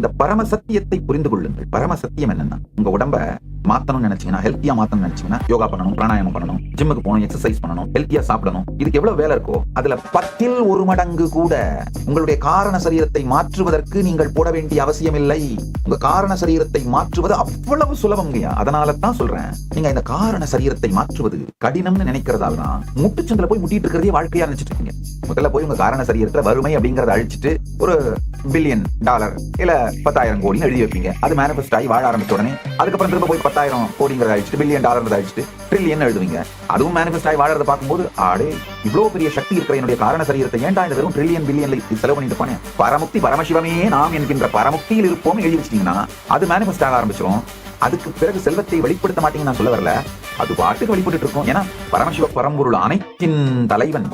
இந்த பரம சத்தியத்தை புரிந்து கொள்ளுங்கள். பரம சத்தியம் என்னன்னா, உங்க உடம்ப மாத்தணும்னு நினைச்சீங்கன்னா, ஹெல்த்தியா மாத்தணும்னு நினைச்சீங்கன்னா, யோகா பண்ணணும், பிராணாயாமம் பண்ணணும், ஜிம்முக்கு போகணும், எக்ஸசைஸ் பண்ணணும், ஹெல்த்தியா சாப்பிடணும். இதுக்கு எவ்வளவு வேலை இருக்கோ அதுல 10ல் 1 மடங்கு கூட உங்களுடைய காரண சரீரத்தை மாற்றுவதற்கு நீங்கள் போட வேண்டிய அவசியம் இல்லை. உங்க காரண சரீரத்தை மாற்றுவது அவ்வளவு சுலபம்ங்கய்யா. அதனால தான் சொல்றேன், நீங்க இந்த காரண சரீரத்தை மாற்றுவது கடினம்னு நினைக்கிறதால தான் முட்டுச்சந்தில போய் முட்டிட்டு இருக்கிறதே வாழ்க்கையா நினைச்சிட்டு இருக்கீங்க. முதல்ல போய் உங்க காரண சரீரத்துல வறுமை அப்படிங்கறத அழிச்சிட்டு ஒரு $1 பில்லியன் இல்ல 10,000 கோடி எழுதி வைப்பீங்க. அது மேனிஃபெஸ்ட் ஆகி வாழ ஆரம்பிச்ச உடனே அதுக்கப்புறம் திரும்ப போய் 10,000 கோடிங்கிறத அழிச்சிட்டு $1 பில்லியன் அழிச்சிட்டு ட்ரில்லியன் எழுதுவீங்க. அதுவும் மேனிஃபெஸ்ட் ஆகி வாழறத பார்க்கும்போது, ஆடே இவ்வளவு பெரிய சக்தி இருக்கிற என்னுடைய காரண சரீரத்தை ஏன்டா இந்த வெறும் ட்ரில்லியன் பில்லியன்ல செலவு பண்ணிட்டு போனேன், பரமுக்தி பரமசிவமே நாம் என்கின்ற பரமுக்தியில் இருப்போம் எழுதி வச்சிட்டீங்கன்னா அது மேனிஃபெஸ்ட் ஆக ஆரம்பிச்சிடும். அதுக்கு பிறகு செல்வத்தை வெளிப்படுத்த மாட்டீங்கன்னு நான் சொல்ல வரல, அது பாட்டுக்கு வெளிப்பட்டு இருக்கும். ஏன்னா பரமசிவ பரம்பொருள் அனைத்தின் தலைவன்